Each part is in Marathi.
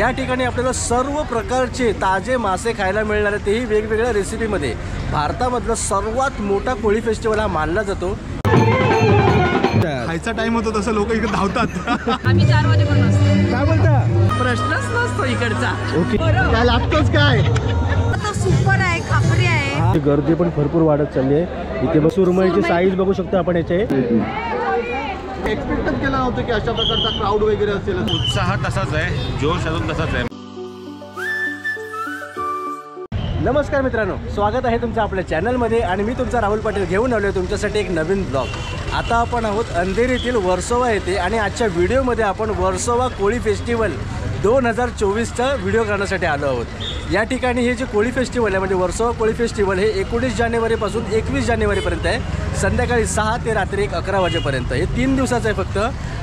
या ठिकाणी आपल्याला सर्व प्रकारचे ताजे मासे खायला मिळणार आहेत, तेही वेगवेगळ्या रेसिपीमध्ये। भारतामधला सर्वात मोठा कोळी फेस्टिवल हा मानला जातो। खायचा टाइम होतो तसं लोक इकडे धावतात। आम्ही 4 वाजेपर्यंत असतो। काय बोलता? प्रश्नच नसतो इकडचा। ओके, काय लागतोच काय? सुपर आहे, खापरी आहे। गर्दी पण भरपूर वाढत चालली आहे। इथे सुरमईची साईज बघू शकतो आपण याचे। एक्सपेक्टच केला नव्हतं की अशा प्रकारचा क्राऊड वगैरे असेल। उत्साह तसाच आहे, जोश अजून तसाच आहे। नमस्कार मित्रांनो, स्वागत आहे तुमचं आपल्या चॅनलमध्ये आणि मी तुमचा राहुल पाटील घेऊन आलो आहे तुमच्यासाठी एक नवीन ब्लॉग। आता आपण आहोत अंधेरीतील वर्सोवा येथे आणि आजच्या व्हिडिओमध्ये आपण वर्सोवा कोळी फेस्टिवल 2024चा व्हिडिओ करण्यासाठी आलो आहोत। या ठिकाणी हे जे कोळी फेस्टिवल आहे म्हणजे वर्सोवा कोळी फेस्टिवल हे 19 जानेवारीपासून 21 जानेवारीपर्यंत आहे। संध्याकाळी 6 ते रात्री 11 वाजेपर्यंत हे 3 दिवसाचं आहे फक्त।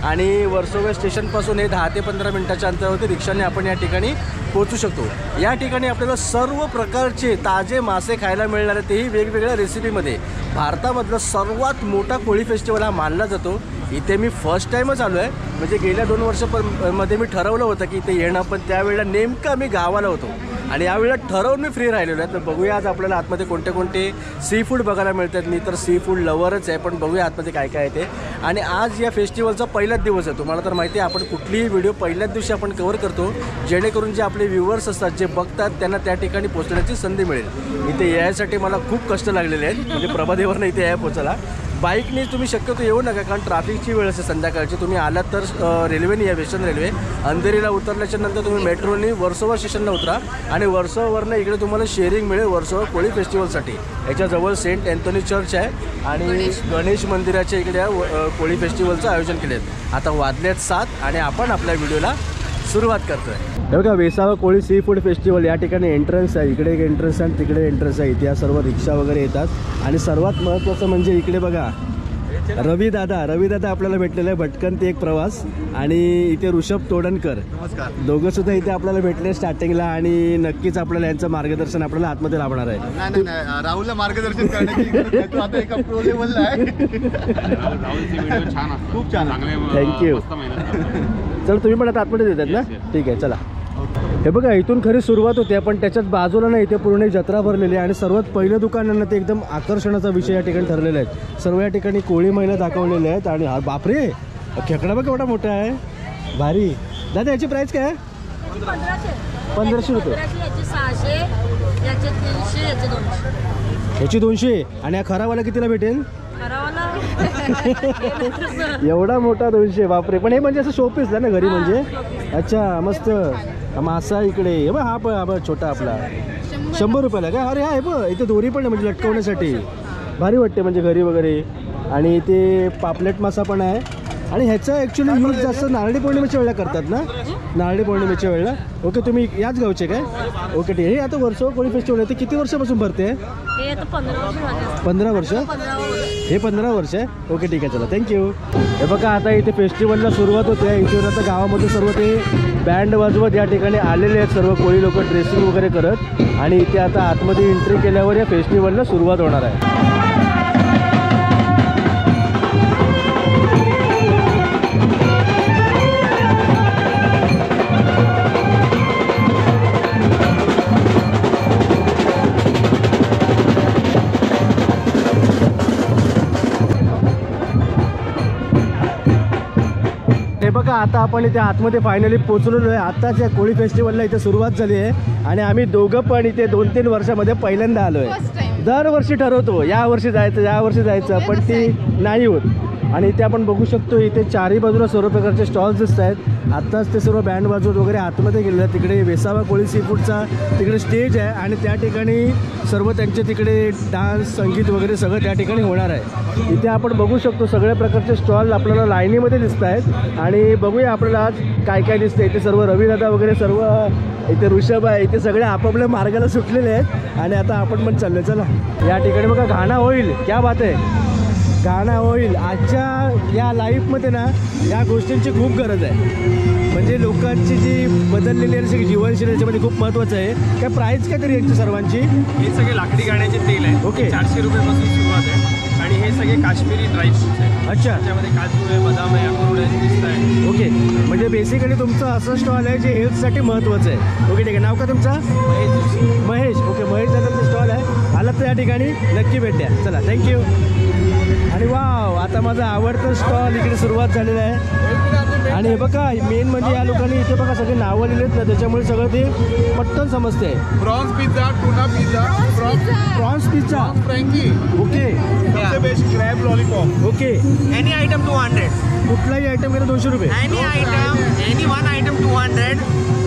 आणि वर्सोवा स्टेशनपासून हे 10 ते 15 मिनिटाच्या अंतरावरती रिक्षाने आपण या ठिकाणी पोहोचू शकतो। या ठिकाणी आपल्याला सर्व प्रकारचे ताजे मासे खायला मिळणार आहेत, तेही वेगवेगळ्या रेसिपीमध्ये। भारतामधला सर्वात मोठा कोळी फेस्टिवल हा मानला जातो। इथे मी फर्स्ट टाईमच आलो आहे, म्हणजे गेल्या 2 वर्षामध्ये मी ठरवलं होतं की इथे येणं, पण त्यावेळेला नेमकं मी गावाला होतो आणि यावेळेला ठरवून मी फ्री राहिलेलो आहे। तर बघूया आज आपल्याला आतमध्ये कोणते कोणते सी फूड बघायला मिळतात। मी तर सी फूड लवरच आहे, पण बघूया आतमध्ये काय काय आहे ते। आणि आज या फेस्टिवलचा पहिलाच दिवस आहे। तुम्हाला तर माहिती आहे आपण कुठलीही व्हिडिओ पहिल्याच दिवशी आपण कव्हर करतो, जेणेकरून जे आपले व्ह्यूवर्स असतात जे बघतात त्यांना त्या ठिकाणी पोहोचण्याची संधी मिळेल। इथे यायसाठी मला खूप कष्ट लागलेले आहेत, म्हणजे प्रभादेवरनं इथे याय पोचायला। बाईकने तुम्ही शक्यतो येऊ नका, कारण ट्रॅफिकची वेळ असते संध्याकाळची। तुम्ही आलात तर रेल्वेने या, वेस्टर्न रेल्वे। अंधेरीला उतरल्याच्या नंतर तुम्ही मेट्रोने वर्सोवा स्टेशनला उतरा आणि वर्सोवावरनं इकडे तुम्हाला शेअरिंग मिळेल वर्सोवा कोळी फेस्टिवलसाठी। याच्याजवळ सेंट अँथोनी चर्च आहे आणि गणेश मंदिराच्या इकडे कोळी फेस्टिवलचं आयोजन केले आहे। आता वाजलेत 7 आणि आपण आपल्या व्हिडिओला सुरुवात करतोय। हे बघा, वेसावा कोळी सी फूड फेस्टिवल। या ठिकाणी एंट्रन्स आहे, इकडे एक एंट्रन्स आहे आणि तिकडे एंट्रन्स आहे। इथे या सर्व रिक्षा वगैरे येतात आणि सर्वात महत्त्वाचं म्हणजे इकडे बघा रवी दादा आपल्याला भेटलेलं आहे, भटकन ते एक प्रवास। आणि इथे ऋषभ तोडणकर, नमस्कार। दोघं सुद्धा इथे आपल्याला भेटले स्टार्टिंगला आणि नक्कीच आपल्याला यांचं मार्गदर्शन आपल्याला आतमध्ये लाभणार आहे। नाही, राहुलला मार्गदर्शन करण्याची तू आता एका प्रो लेवलला आहे। राहुलचे व्हिडिओ छान असतात, खूप छान। थँक्यू। चल तुम्ही पण आता आतमध्ये देतात ना? ठीक आहे, चला। हे बघा, इथून खरी सुरुवात होते, पण त्याच्याच बाजूला ना इथे पूर्ण जत्रा भरलेली आहे आणि सर्वात पहिलं दुकानांना ते एकदम आकर्षणाचा विषय या ठिकाणी ठरलेला आहे। सर्व या ठिकाणी कोळी महिला दाखवलेल्या आहेत आणि बापरे, खेकडा बघ केवढा मोठा आहे, भारी। दादा याची प्राइस काय आहे? 1500 रुपये। याची 200 आणि हा खरावाला कितीला भेटेल? एवढा मोठा 200, बापरे। पण हे म्हणजे असं शोपीसला ना घरी, म्हणजे अच्छा मस्त। मासा इकडे हे बघ, हा छोटा आपला 100 रुपयाला काय? अरे हा हे बघ, इथे दोरी पण आहे म्हणजे लटकवण्यासाठी, भारी वाटते म्हणजे घरी वगैरे। आणि इथे पापलेट मासा पण आहे आणि ह्याचा ॲक्च्युली यूज जास्त नारळी पौर्णिमेच्या वेळेला करतात ना, नारळी पौर्णिमेच्या वेळेला। ओके, तुम्ही याच गावचे काय? ओके, ठीक आहे। हे आता वर्सोवा कोळी फेस्टिवल आहे, ते किती वर्षापासून भरते? 15 वर्ष। हे 15 वर्ष आहे। ओके, ठीक आहे, चला, थँक्यू। हे बघा, आता इथे फेस्टिवलला सुरुवात होते। इथे आता गावामध्ये सर्व ते बँड वाजवत या ठिकाणी आलेले आहेत सर्व कोळी लोक, ड्रेसिंग वगैरे करत। आणि इथे आता आतमध्ये एंट्री केल्यावर या फेस्टिवलला सुरुवात होणार आहे। बघा, आता आपण इथे आतमध्ये फायनली पोहोचलेलो आहे। आताच या कोळी फेस्टिवलला इथे सुरुवात झाली आहे आणि आम्ही दोघं पण इथे 2-3 वर्षामध्ये पहिल्यांदा आलो आहे। दरवर्षी ठरवतो या वर्षी जायचं, पण ती नाही होत। आणि इथे आपण बघू शकतो, इथे चारही बाजूला सर्व प्रकारचे स्टॉल्स दिसत आहेत। आत्ताच ते सर्व बँड वाजवत वगैरे आतमध्ये गेलेलं आहे। तिकडे वेसावा कोळी सी फूडचा तिकडे स्टेज आहे आणि त्या ठिकाणी सर्व त्यांचे तिकडे डान्स, संगीत वगैरे सगळं त्या ठिकाणी होणार आहे। इथे आपण बघू शकतो सगळ्या प्रकारचे स्टॉल आपल्याला लाईनीमध्ये दिसत आहेत आणि बघूया आपल्याला आज काय काय दिसतं। इथे सर्व रविदादा वगैरे सर्व, इथे ऋषभ आहे, इथे सगळे आपापल्या मार्गाला सुटलेले आहेत आणि आता आपण पण चाललो। चला, या ठिकाणी बघा घाणा होईल, क्या बात आहे, गाणं होईल। आजच्या या लाईफमध्ये ना या गोष्टींची खूप गरज आहे, म्हणजे लोकांची जी बदललेली आहे जीवनशैली याच्यामध्ये खूप महत्त्वाचं आहे। काय प्राईस काय तरी यांची सर्वांची? हे सगळे लाकडी गाण्याचे तेल आहे। ओके, 400 रुपयापासून सुरुवात आहे आणि हे सगळे काश्मीरी ड्राय फ्रूट्स आहेत। अच्छा त्याच्यामध्ये काजू आहे, बदाम आहे, अक्रोड आहे, पिस्ता आहे. ओके, म्हणजे बेसिकली तुमचं असं स्टॉल आहे जे हेल्थसाठी महत्त्वाचं आहे. ओके ठीक आहे. नाव का तुमचं? महेश. ओके, महेश दादाचं स्टॉल आहे. आलात तर या ठिकाणी नक्की भेट द्या. चला, थँक्यू. आणि वाव, आता माझं आवडतं स्टॉल इकडे सुरुवात झालेलं आहे. आणि हे बघा, मेन म्हणजे या लोकांनी इथे बघा सगळे नावं लिहिलेत ना, त्याच्यामुळे सगळं ते पटकन समजते. Prawns pizza, tuna pizza, prawns pizza. Frankie, okay सबसे best crab lollipop. Okay. Any item 200. कुठलाही आयटम घेणं 200 रुपये. Any item, any one item 200.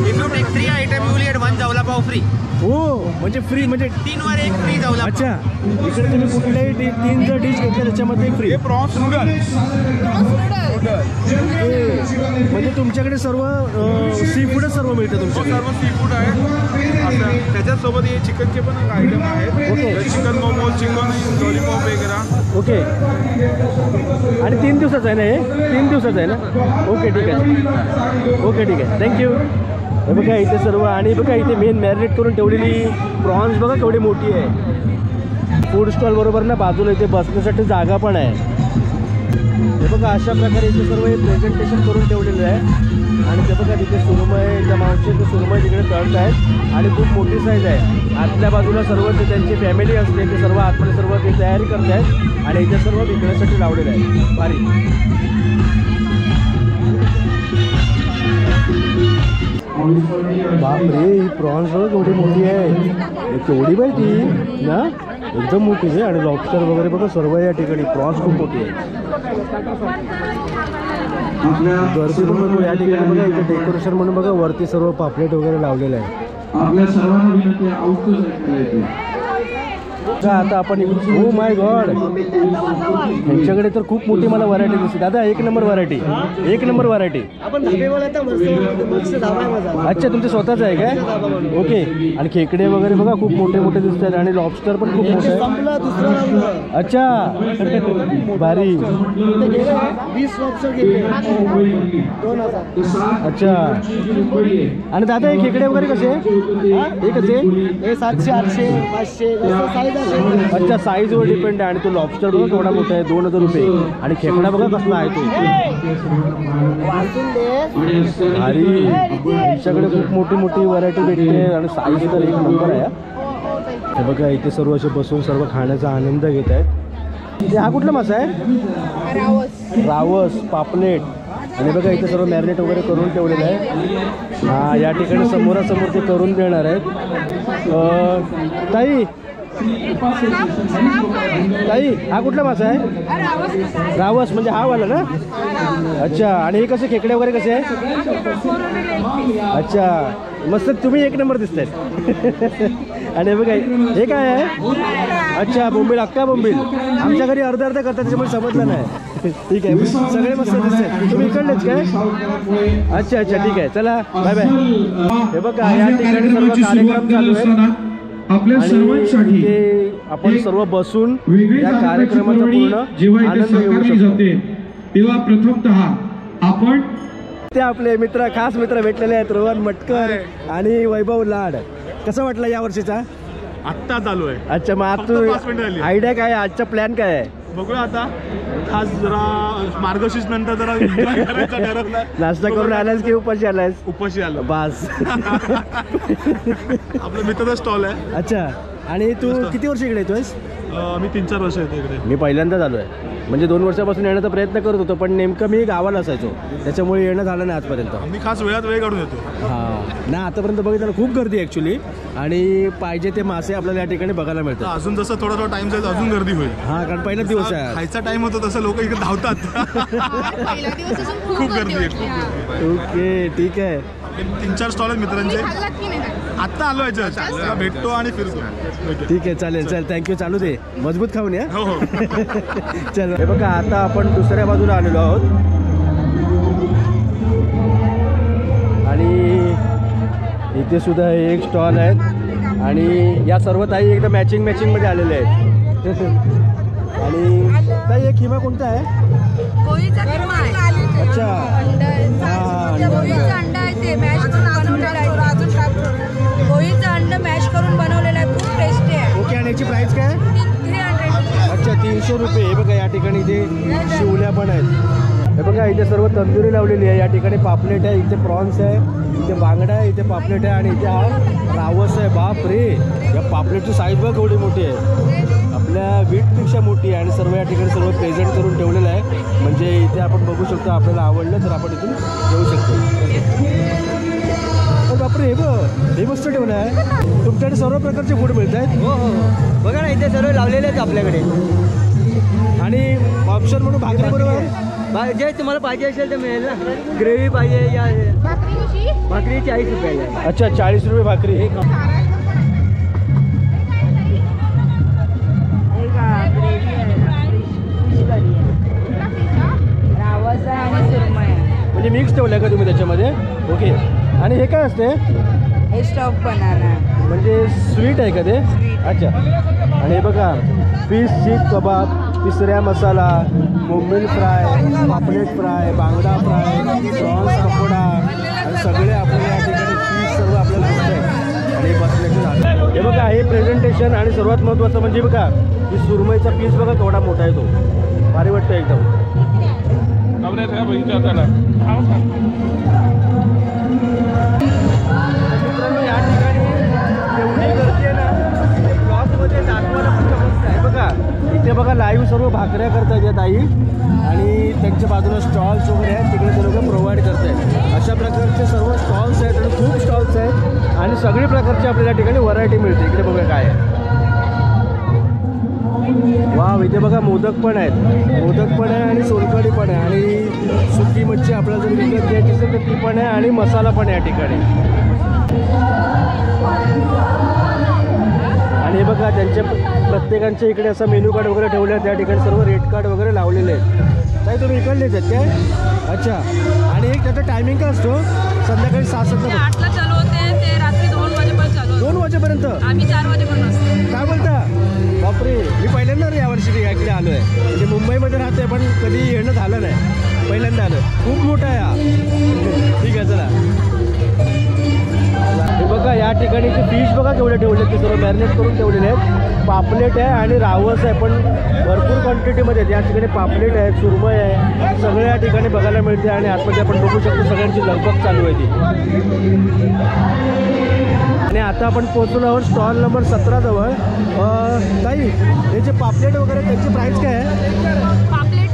If you take 3 items, you will get 1 jawla pav free. हो, म्हणजे फ्री, म्हणजे 3 वर 1 free jawla pav. अच्छा, इकडे तुम्ही कुठल्याही 3 जर डिश घेतल्या त्याच्यामध्ये फ्री. हे प्रॉन्स नूडल. म्हणजे तुमच्याकडे सर्व सी फूडच सर्व मिळतं तुमच्याकडे. सर्व सी फूड आहे. असं त्याच्यासोबत हे चिकनचे पण आयटम आहेत. Okay. Chicken momos, chicken lollipop वगैरे. ओके. आणि 3 दिवसाचं आहे ना हे? 3 दिवसाचं आहे ना? ओके ठीक आहे. ओके ठीक आहे, थँक्यू. हे बघा इथे सर्व, आणि बघा इथे मेन मॅरिनेट करून ठेवलेली प्रॉन्स बघा केवढी मोठी आहे. फूड स्टॉल बरोबर ना बाजूला इथे बसण्यासाठी जागा पण आहे. हे बघा अशा प्रकारे इथे सर्व हे प्रेझेंटेशन करून ठेवलेलं आहे. आणि ते बघा तिथे सुरमई, त्या मावशीचे सुरमई तिकडे तळत आहेत आणि खूप मोठी साईज आहे. आतल्या बाजूला सर्व ते त्यांची फॅमिली असते, ते सर्व आतमध्ये सर्व ते तयारी करत आहेत आणि इथे सर्व विकण्यासाठी लावलेलं आहे. भारी. बापरे, ही प्रॉन्स बघा केवढी मोठी आहे. केवढी बाई ती ना, एकदम मोठी आहे. आणि लॉबस्टर वगैरे बघा सर्व या ठिकाणी. प्रॉन्स खूप मोठी आहे. गर्दी पण बघू या ठिकाणी. बघा इथे डेकोरेशन म्हणून बघा वरती सर्व पापलेट वगैरे लावलेलं आहे. आपल्या सर्वांना विनंती आहे, आउटपुट ऐकायला. आता आपण ओ माय गॉड, त्यांच्याकडे तर खूप मोठी मला व्हरायटी दिसते दादा. 1 नंबर व्हरायटी, 1 नंबर व्हरायटी. अच्छा, तुमचं स्वतःच आहे काय? ओके. आणि खेकडे वगैरे बघा खूप मोठे मोठे दिसत आहेत. आणि लॉबस्टर पण खूप मोठे आहे. अच्छा, भारी. 20 लॉबस्टर घेतले. अच्छा. आणि दादा हे खेकडे वगैरे कसे? हे कसे? हे 700, 800, 500 साईज आहे. अच्छा, साईजवर डिपेंड आहे. आणि तो लॉबस्टर बघा केवढा मोठा आहे, 2000 रुपये. आणि खेकडा बघा कसला आहे तो. अरे, त्यांच्याकडे खूप मोठी मोठी व्हरायटी भेटते आणि साईज तर 1 नंबर आहे. हे बघा इथे सर्व असे बसून सर्व खाण्याचा आनंद घेत आहेत. हा कुठला मासा आहे? रावस, पापलेट. आणि बघा इथे सर्व मॅरिनेट वगैरे करून ठेवलेलं आहे. हा, या ठिकाणी समोरासमोर ते करून देणार आहेत. ताई, हा कुठला मासा आहे? रावस, म्हणजे हा वाला ना? अच्छा. आणि हे कसे खेकडे वगैरे कसे आहे? अच्छा, मस्त. तुम्ही 1 नंबर दिसतायत. आणि बघा हे काय आहे? अच्छा, बोंबील, अक्का बोंबील. आमच्या घरी अर्धा करतात त्याच्यामुळे समजलं नाही. ठीक आहे, सगळे मस्त दिसतात. तुम्ही इकडलेच काय? अच्छा अच्छा, ठीक आहे. चला, बाय बाय. हे बघा या ठिकाणी सर्व कार्यक्रम चालू आहेत. आपल्या सर्वांसाठी आपण सर्व बसून वेगळी या कार्यक्रमाचा पूर्ण जेव्हा आनंद इथे घेऊ साकारली शकतो. जाते तेव्हा प्रथमतः आपण ते आपले मित्र, खास मित्र भेटलेले आहेत. रोहन मटकर आणि वैभव लाड. कसा वाटला या वर्षीचा? आत्ता चालू आहे. अच्छा, मग फक्त 5 मिनिटं आज झाली. आयडिया काय आहे? आजचा प्लॅन काय आहे? बघूया आता. खास जरा मार्गशीर्ष नंतर जरा enjoy करायचा ठरवलं. नाश्ता करून आलायस की उपाशी आलायस? उपाशी आलो. बास. आपल्या मित्राचा स्टॉल आहे. अच्छा. आणि तू किती वर्ष इकडे येतोयस? मी 3-4 वर्ष येतो इकडे. मी पहिल्यांदाच आलो आहे. म्हणजे 2 वर्षापासून येण्याचा प्रयत्न करत होतो, पण नेमकं मी गावाला असायचो, त्याच्यामुळे येणं झालं नाही आजपर्यंत. मी खास वेळात वेळ काढून येतो. हां ना, आतापर्यंत बघितलं खूप गर्दी ॲक्च्युली. आणि पाहिजे ते मासे आपल्याला या ठिकाणी बघायला मिळतात. अजून जसं थोडा टाइम जाईल अजून गर्दी होईल. हां, कारण पहिलाच दिवस आहे. खायचा टाइम होतो तसं लोक इकडे धावतात. खूप गर्दी आहे. ओके, ठीक आहे. 3-4 स्टॉल आहेत मित्रांचे. आत्ता आलो आहे जस्ट. भेटतो आणि फिरतो. ठीक आहे, चालेल. चल, थँक्यू. चालू दे, मजबूत खाऊन या. हो हो. चल, हे बघा आता आपण दुसऱ्या बाजूला आलेलो आहोत. आणि इथे सुद्धा एक स्टॉल आहेत. आणि या सर्व ताई एकदम मॅचिंगमध्ये आलेले आहेत. आणि ताई, एक खिमा कोणता आहे? कोळीचा किमा आहे. अच्छा. कोळीचं अंड आहे, ते मॅश करून बनवलेलं आहे. कोळीचं अंड मॅश करून बनवलेलं आहे, खूप टेस्टी आहे. ओके. आणि याची प्राईस काय? 300. अच्छा, 300 रुपये. हे बघा या ठिकाणी इथे शिवल्या पण आहेत. हे बघा इथे सर्व तंदुरी लावलेली आहे. या ठिकाणी पापलेट आहे, इथे प्रॉन्स आहे, इथे बांगडा आहे, इथे पापलेट आहे आणि इथे हा रावस आहे. बाप रे, या पापलेटची साईज बघ एवढी मोठी आहे, आपल्या वीटपेक्षा मोठी आहे आणि सर्व या ठिकाणी सर्व प्रेझेंट करून ठेवलेलं आहे. म्हणजे इथे आपण बघू शकतो, आपल्याला आवडलं तर आपण इथून घेऊ शकतो. बापरे, हे बघ, हे मस्त ठेवलं आहे. तुमच्याकडे सर्व प्रकारचे फूड मिळत आहेत. हो हो बघा ना, इथे सर्व लावलेले आहेत आपल्याकडे. आणि ऑप्शन म्हणून भाकरी बरोबर जे तुम्हाला पाहिजे असेल ते मिळेल ना. ग्रेव्ही पाहिजे या भाकरी 40 रुपयाला आहे. अच्छा, 40 रुपये भाकरी. रावस आहे आणि सुरमई आहे. म्हणजे मिक्स ठेवलं का तुम्ही त्याच्यामध्ये? ओके. आणि हे काय असते? हे स्टफ बनाना म्हणजे स्वीट आहे का ते? अच्छा. आणि हे बघा, फिश सीख कबाब, तिसऱ्या मसाला, बोंबील फ्राय, पापलेट फ्राय, बांगडा फ्राय, प्रॉन्स पकोडा आणि सगळे आपल्याला या ठिकाणी फिश सर्व आपल्याला दिसत आहे. आणि बसण्याचं झालं. हे बघा, हे प्रेझेंटेशन आणि सर्वात महत्त्वाचं म्हणजे बघा, की सुरमईचा पीस बघा केवढा मोठा आहे तो. भारी वाटतं एकदम. मित्रांनो, या ठिकाणी एवढी गर्दी आहे ना, ब्लॉगमध्ये दाखवायला पण समजत आहे. बघा इथे बघा, लाईव्ह सर्व भाकऱ्या करतात या ताई आणि त्यांच्या बाजूला स्टॉल्स वगैरे आहेत, तिकडे ते लोक प्रोव्हाइड करत आहेत. अशा प्रकारचे सर्व स्टॉल्स आहेत आणि खूप स्टॉल्स आहेत आणि सगळी प्रकारची आपल्याला या ठिकाणी व्हरायटी मिळते. इकडे बघा काय आहे. वाव, इथे बघा मोदक पण आहेत, मोदक पण आहे आणि सोलकढी पण आहे आणि सुकी मच्छी आपल्याला जर विकत घ्यायची असेल तर ती पण आहे आणि मसाला पण आहे या ठिकाणी. आणि हे बघा, त्यांच्या प्रत्येकांच्या इकडे असं मेन्यू कार्ड वगैरे ठेवले आहेत. त्या ठिकाणी सर्व रेट कार्ड वगैरे लावलेले आहेत. ताई तुम्ही इकडलेच आहेत काय? अच्छा. आणि एक त्याचा टायमिंग काय असतो? संध्याकाळी 6-7 8ला चालू होते ते रात्री 2 वाजेपर्यंत चालू होते. 2 वाजेपर्यंत? आम्ही 4 वाजेपर्यंत असतो. काय बोलता? बापरे, मी पहिल्यांदा यावर्षी इकडे आलो आहे. म्हणजे मुंबईमध्ये राहतोय पण कधी येणं झालं नाही, पहिल्यांदा आलं. खूप मोठा आहे हा. ठीक आहे, चला. हे बघा, या ठिकाणी ते फिश बघा केवढे ठेवले, ते सर्व मॅरिनेट करून ठेवलेले आहेत. पापलेट आहे आणि रावस आहे, पण भरपूर क्वांटिटीमध्ये आहेत. या ठिकाणी पापलेट आहे, सुरमई आहे, सगळं या ठिकाणी बघायला मिळते. आणि आतमध्ये आपण बघू शकतो सगळ्यांची लगबग चालू आहे ती. आणि आता आपण पोहोचलो आहोत स्टॉल नंबर 17 जवळ. ताई, हे जे पापलेट वगैरे त्याची प्राईस काय आहे? पापलेट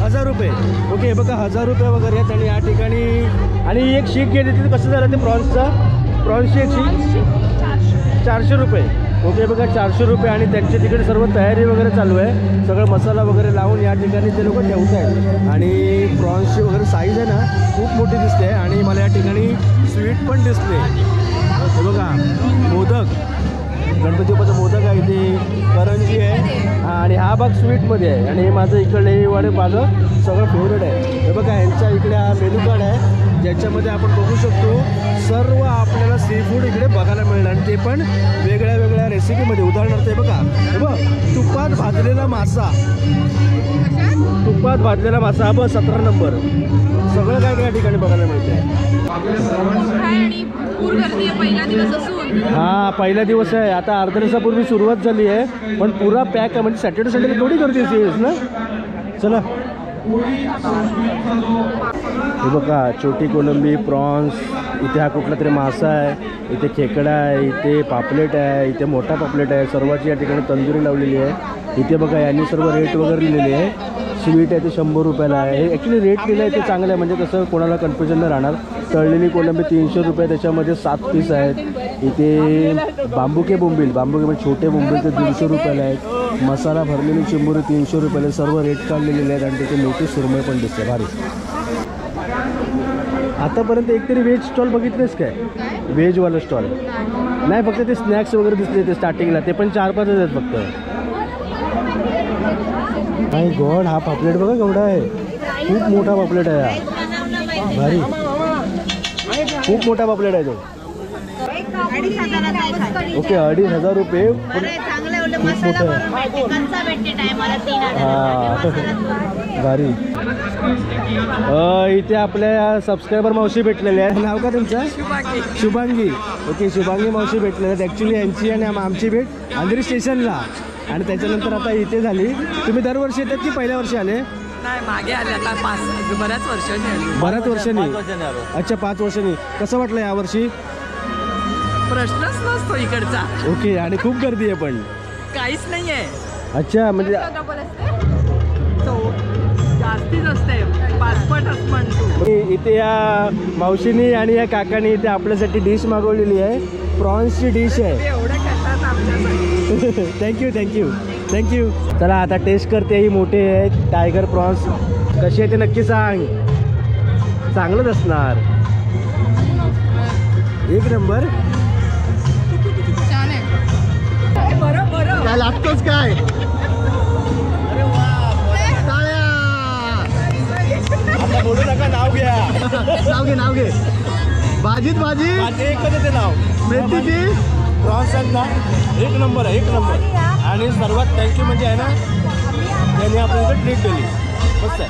1000 रुपये. ओके, हे बघा 1000 रुपये वगैरे आहेत. आणि या ठिकाणी आणि एक शीख घेतली तर कसं झालं ते प्रॉन्सची एक शीख 400 रुपये. ओके, बघा 400 रुपये. आणि त्यांच्या तिकडे सर्व तयारी वगैरे चालू आहे, सगळं मसाला वगैरे लावून या ठिकाणी ते लोक ठेवत आहेत. आणि प्रॉन्सची वगैरे साईज आहे ना खूप मोठी दिसते. आणि मला या ठिकाणी स्वीट पण दिसते. हे बघा, मोदक, गणपती बाप्पाचा मोदक आहे, इथे करंजी आहे आणि हा भाग स्वीटमध्ये आहे. आणि हे माझं इकडे हे माझं सगळं फेवरेट आहे. हे बघा, यांच्या इकडे हा मेनू कार्ड आहे ज्याच्यामध्ये आपण बघू शकतो सर्व आपल्याला सी फूड इकडे बघायला मिळणार. आणि ते पण वेगळ्या वेगळ्या रेसिपीमध्ये. उदाहरणार्थ हे बघा, हे बघ, तुपात भाजलेला मासा, तुपात भाजलेला मासा, हा बघ 17 नंबर. सगळं काय काय ठिकाणी बघायला मिळते. आणि पूर गर्दी आहे, पहिला दिवस असून. हा, पहिला दिवस आहे. आता अर्ध्या दिवसापूर्वी सुरुवात झाली आहे पण पुरा पॅक आहे. म्हणजे सॅटर्डे संडेला थोडी गर्दी असते ना. चला, हे बघा, छोटी कोलंबी, प्रॉन्स, इथे हा कुठला तरी मासा आहे, इथे खेकडा आहे, इथे पापलेट आहे, इथे मोठा पापलेट आहे. सर्वाची या ठिकाणी तंदुरी लावलेली आहे. इथे बघा, यांनी सर्व रेट वगैरे लिहिलेले आहे. स्वीट आहे ते 100 रुपयाला आहे. हे ॲक्च्युली रेट लिहिलं आहे ते चांगलं आहे, म्हणजे कसं कोणाला कन्फ्युजन नाही राहणार. तळलेली कोलंबी 300 रुपये, त्याच्यामध्ये 7 पीस आहेत. इथे बांबुके बोंबील म्हणजे छोटे बोंबील ते 150 रुपयाला आहेत. मसाला भरलेली चिंबोरी 300 रुपयाला. सर्व रेट काढलेले आहेत. आणि त्याचे मोठी सुरमई पण दिसते, भारी. आतापर्यंत एकतरी व्हेज स्टॉल बघितलेस काय? व्हेजवाला स्टॉल नाही, फक्त ते स्नॅक्स वगैरे दिसले ते स्टार्टिंगला, ते पण 4-5 आहेत फक्त. माय गॉड, हा पापलेट बघा केवढा आहे, खूप मोठा पापलेट आहे हा, भारी, खूप मोठा पापलेट आहे तो. ओके, 2500 रुपये. खूप मोठं आहे. हां, भारी. इथे आपल्या सबस्क्रायबर मावशी भेटलेले आहे. नाव का तुमचं? शुभांगी. ओके, शुभांगी मावशी भेटलेले आहेत. ॲक्च्युली यांची आणि आमची भेट अंधेरी स्टेशनला. आणि त्याच्यानंतर आता इथे झाली. तुम्ही दरवर्षी येतात की पहिल्या वर्षी आले? नाही मागे आले आता बऱ्याच वर्षांनी आले. बऱ्याच वर्षांनी. अच्छा 5 वर्षांनी. कसं वाटलं यावर्षी? प्रश्नच नसतो इकडचा. ओके. आणि खूप गर्दी आहे पण. काहीच नाहीये. अच्छा म्हणजे जास्तीच असते 5 म्हणतो. इथे या मावशीनी आणि या काकानी इथे आपल्यासाठी डिश मागवलेली आहे. प्रॉन्सची डिश आहे. एवढं करतात आमच्यासाठी. Thank you thank you thank you. चला आता टेस्ट करते. ही मोठे आहेत टायगर प्रॉन्स. कशी आहे ते नक्की सांग. चांगलंच असणार. एक नंबर. छान आहे. बरं बरं. काय लागतोच काय? आता बोलू नका. नाव घ्या. नाव घे. भाजीत भाजी एकच ते नाव. मेथीची प्रॉन्स आहेत ना, एक नंबर आहे. एक नंबर. आणि सर्वात थँक्यू म्हणजे आहे ना, त्यांनी आपल्याला ट्रीट दिली. मस्त आहे.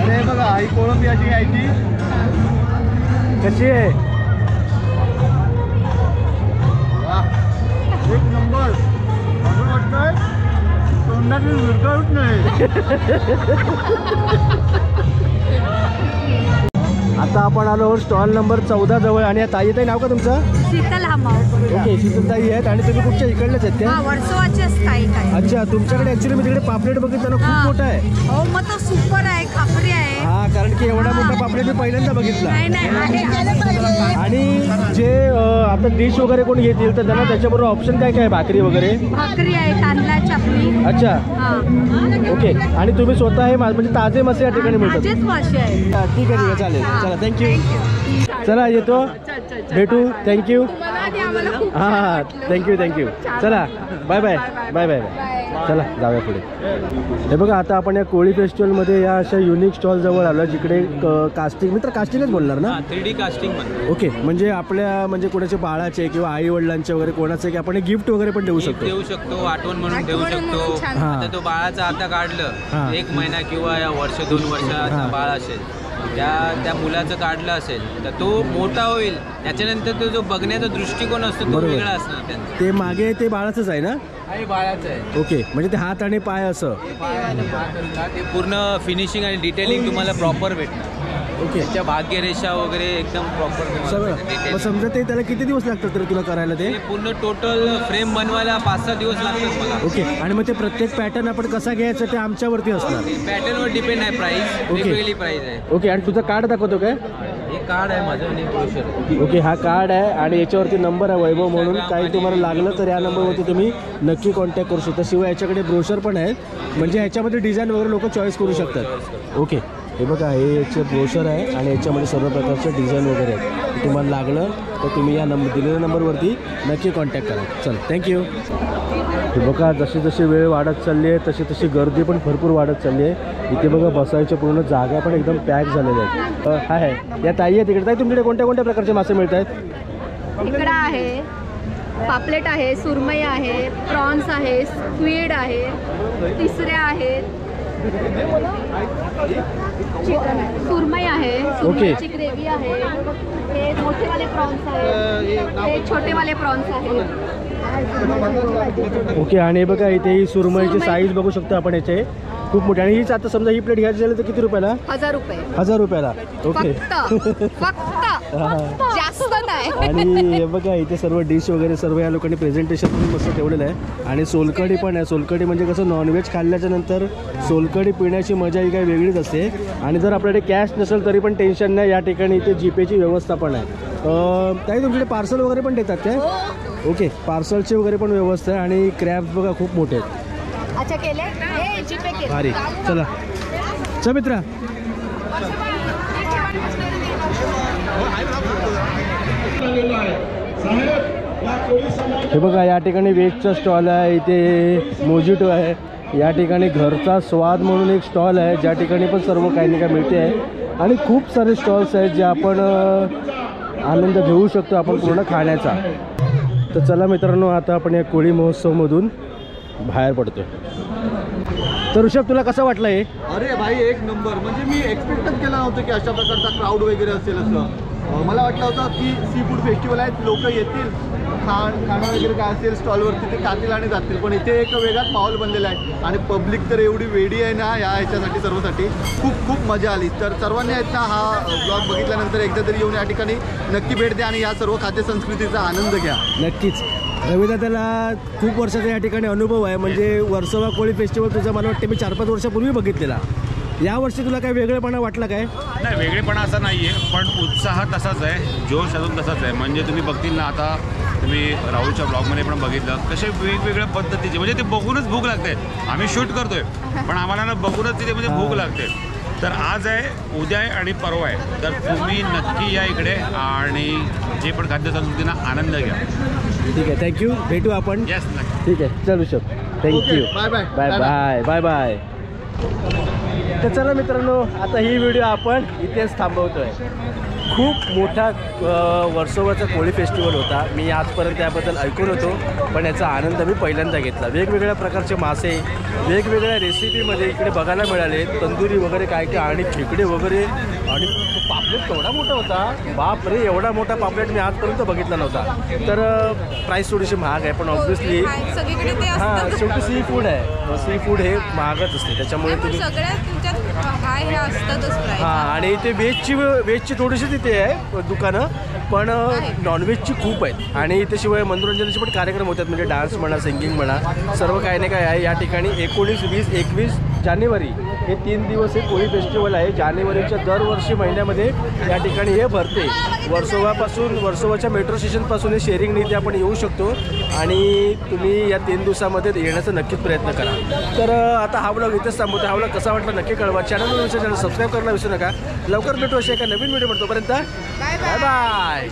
अरे बघा ही कोळंबियाची घ्यायची. कशी आहे? एक नंबर. असं वाटतंय तोंडातून विरघळत नाही. आता आपण आलो स्टॉल नंबर 14 जवळ. आणि या ताई नाव का तुमचं? शीतल हमाव. ओके. शीतल ताई आहेत. आणि तुम्ही कुठच्या इकडल्याच आहेत त्या? वर्षवाचेच काही काही. अच्छा. तुमच्याकडे ऍक्च्युली मी तिकडे पापलेट बघितलं ना, खूप मोठा आहे. हो मग तो सुपर आहे. खापरी आहे. हा, कारण की एवढा मोठा पापलेट मी पहिल्यांदा बघितला. नाही आणि जे आता डिश वगैरे कोण घेतील तर त्यांना त्याच्याबरोबर ऑप्शन काय काय आहे? भाकरी वगैरे? भाकरी आहे, तांदळाची आपली. अच्छा. हा. ओके. आणि तुम्ही स्वतः हे म्हणजे ताजे मासे या ठिकाणी मिळतात? माझेच मासे आहे. हा, ठीक आहे. चालेल. चला थँक्यू. चला येतो. भेटू. थँक्यू. हां हां. थँक्यू. चला bye bye bye bye bye. चला जाऊया पुढे. हे बघा आता आपण या कोळी फेस्टिवलमध्ये या अशा युनिक स्टॉल जवळ आलो जिकडे कास्टिंग. मित्र कास्टिंगच बोलणार ना? 3D कास्टिंग म्हणतो. ओके. म्हणजे आपल्या म्हणजे कोणाचे बाळाचे किंवा आई वडिलांचे वगैरे कोणाचे की आपण गिफ्ट वगैरे पण देऊ शकतो. देऊ शकतो. आठवण म्हणून देऊ शकतो. हां. आता तो बाळाचा आता हां. काढलं 1 महिना किंवा या वर्ष 2 वर्षाचा हां. बाळ असेल, त्या मुलाचं काढलं असेल तर तो मोठा होईल. त्याच्यानंतर तो जो बघण्याचा दृष्टिकोन असतो तो बरोबर. वेगळा असणार त्यांचा. ते मागे ते बाळाचंच आहे ना? आणि बाळाचं आहे. ओके. म्हणजे ते हात आणि पाय असं. ते पूर्ण फिनिशिंग आणि डिटेलिंग तुम्हाला प्रॉपर भेटणार. ओके. त्याच्या भाग्यरेषा वगैरे एकदम प्रॉपर सगळं. मग समजा ते त्याला किती दिवस लागतात तरी तुला करायला ते? पूर्ण टोटल फ्रेम बनवायला 5-6 दिवस लागतात मला. ओके. आणि मग ते प्रत्येक पॅटर्न आपण कसा घ्यायचा ते आमच्यावरती असणार? पॅटर्नवर डिपेंड आहे प्राइस. ओके. वेगवेगळी प्राइस आहे. ओके. आणि तुझं कार्ड दाखवतो काय? हे कार्ड आहे माझं आणि ब्रोशर. ओके. हा कार्ड आहे आणि याच्यावरती नंबर आहे वैभव म्हणून. काही तुम्हाला लागलं तर या नंबरवरती तुम्ही नक्की कॉन्टॅक्ट करू शकता. शिवाय याच्याकडे ब्रोशर पण आहेत. म्हणजे ह्याच्यामध्ये डिझाईन वगैरे लोक चॉईस करू शकतात. ओके. हे बघा हे याचे ब्रोशर आहे आणि याच्यामध्ये सर्व प्रकारचे डिझाईन वगैरे आहेत. तुम्हाला लागलं तर तुम्ही या दिलेल्या नंबरवरती नक्की कॉन्टॅक्ट करा. चल थँक्यू. हे बघा जशी जशी वेळ वाढत चालली आहे तशी तशी गर्दी पण भरपूर वाढत चालली आहे. इथे बघा बसायच्या पूर्ण जागा पण एकदम पॅक झालेल्या आहेत. हाय या ताई आहे तिकडे. ताई तुमच्याकडे कोणत्या कोणत्या प्रकारचे मासे मिळत आहेत? इकडा आहे, पापलेट आहे, सुरमई आहे, प्रॉन्स आहे, स्क्विड आहे, तिसऱ्या आहेत, चिकन आहे, सुरमई आहे, सुरमईची ग्रेव्ही आहे, हे मोठेवाले प्रॉन्स आहेत, हे छोटेवाले प्रॉन्स आहेत. ओके. आणि बघा इथे ही सुरमईची साईज बघू शकतो आपण. याचे खूप मोठी. आणि हीच आता समजा ही प्लेट घ्यायची झाली तर किती रुपयाला? 1000 रुपये. 1000 रुपयाला. ओके. फक्त जास्त नाही. आणि हे बघा इथे सर्व डिश वगैरे सर्व या लोकांनी प्रेझेंटेशन पण मस्त ठेवलेलं आहे. आणि सोलकढी पण आहे. सोलकढी म्हणजे कसं नॉनव्हेज खाल्ल्याच्या नंतर सोलकढी पिण्याची मजा ही काही वेगळीच असते. आणि जर आपल्याकडे कॅश नसेल तरी पण टेन्शन नाही. या ठिकाणी इथे जीपेची व्यवस्था पण आहे. काही तुमच्याकडे पार्सल वगैरे पण देतात काय? ओके. पार्सलची वगैरे पण व्यवस्था आहे. आणि क्रॅब्स बघा खूप मोठे आहेत. अच्छा केले हे जीपे केले. भारी. चला चल मित्रा. हे बघा या ठिकाणी वेजचा स्टॉल आहे. इथे मोजिटो आहे. या ठिकाणी घरचा स्वाद म्हणून एक स्टॉल आहे ज्या ठिकाणी पण सर्व काही ना काही मिळते आहे. आणि खूप सारे स्टॉल्स आहेत जे आपण आनंद घेऊ शकतो आपण पूर्ण खाण्याचा. तर चला मित्रांनो आता आपण या कोळी महोत्सवमधून बाहेर पडतोय. तर ऋषभ तुला कसं वाटलं हे? अरे भाई एक नंबर. म्हणजे मी एक्सपेक्टच केलं नव्हतं की अशा प्रकारचा क्राऊड वगैरे असेल असं. मला वाटलं होतं की सी फूड फेस्टिवल आहे, लोक येतील, खाणं वगैरे काय असेल स्टॉलवरती ते खातील आणि जातील, पण इथे एक वेगळाच माहोल बनलेला आहे आणि पब्लिक तर एवढी वेडी आहे ना या ह्याच्यासाठी सर्वसाठी. खूप खूप मजा आली. तर सर्वांनी एकदा हा ब्लॉग बघितल्यानंतर एकदा तरी येऊन या ठिकाणी नक्की भेट द्या आणि या सर्व खाद्यसंस्कृतीचा आनंद घ्या. नक्कीच. रविदादाला खूप वर्षाचा या ठिकाणी अनुभव आहे. म्हणजे वर्सोवा कोळी फेस्टिवल तुझा मला वाटतं मी 4-5 वर्षापूर्वी बघितलेला. यावर्षी तुला काय वेगळेपणा वाटला काय? नाही, वेगळेपणा असा नाही आहे, पण उत्साह तसाच आहे, जोश अजून तसाच आहे. म्हणजे तुम्ही बघतील ना, आता तुम्ही राहुलच्या ब्लॉगमध्ये पण बघितलं कसे वेगवेगळ्या पद्धतीचे, म्हणजे ते बघूनच भूक लागते. आम्ही शूट करतोय पण आम्हाला ना बघूनच तिथे म्हणजे भूक लागते. तर आज आहे, उद्या आहे आणि परवा आहे. तर तुम्ही नक्की या इकडे आणि जे पण खाद्यसंस्कृतींना आनंद घ्या. ठीक आहे, थँक्यू. भेटू आपण. येस, नक्की. ठीक आहे, चल Rishabh. Thank you. Bye bye. Bye bye bye bye. तर चला मित्रांनो, आता ही व्हिडिओ आपण इथेच थांबवतोय. खूप मोठा वर्सोवाचा कोळी फेस्टिवल होता. मी आजपर्यंत याबद्दल ऐकून होतो, पण याचा आनंद मी पहिल्यांदा घेतला. वेगवेगळ्या प्रकारचे मासे वेगवेगळ्या रेसिपीमध्ये इकडे बघायला मिळाले. तंदुरी वगैरे काय काय आणि खेकडे वगैरे, आणि पापलेट केवढा मोठा होता. बाप रे, एवढा मोठा पापलेट मी आजपर्यंत बघितला नव्हता. तर प्राईस थोडीशी महाग आहे, पण ऑब्व्हियसली सगळीकडे ते हां, शेवटी सी फूड आहे. सी फूड हे महागच असते, त्याच्यामुळे तुम्ही सगळ्यात तुमच्यात हाय हे असतातच प्राईस. हां. आणि इथे व्हेजची थोडीशी तिथे आहे दुकानं, पण नॉनव्हेजची खूप आहेत. आणि इथे शिवाय मनोरंजनाचे पण कार्यक्रम होतात, म्हणजे डान्स म्हणा, सिंगिंग म्हणा, सर्व काही नाही काय आहे. या ठिकाणी 19, 20, 21 जानेवारी हे 3 दिवस हे कोळी फेस्टिवल आहे. जानेवारीच्या दरवर्षी महिन्यामध्ये या ठिकाणी हे भरते. वर्सोवाच्या मेट्रो स्टेशनपासून हे शेअरिंग इथे आपण येऊ शकतो आणि तुम्ही या 3 दिवसामध्ये येण्याचा नक्कीच प्रयत्न करा. तर आता हा ब्लॉग इथेच थांबवतो. हा ब्लॉग कसा वाटला नक्की कळवा. चॅनल सबस्क्राईब करायला विसरू नका. लवकर भेटू अशा एका नवीन व्हिडिओ. तोपर्यंत बाय बाय.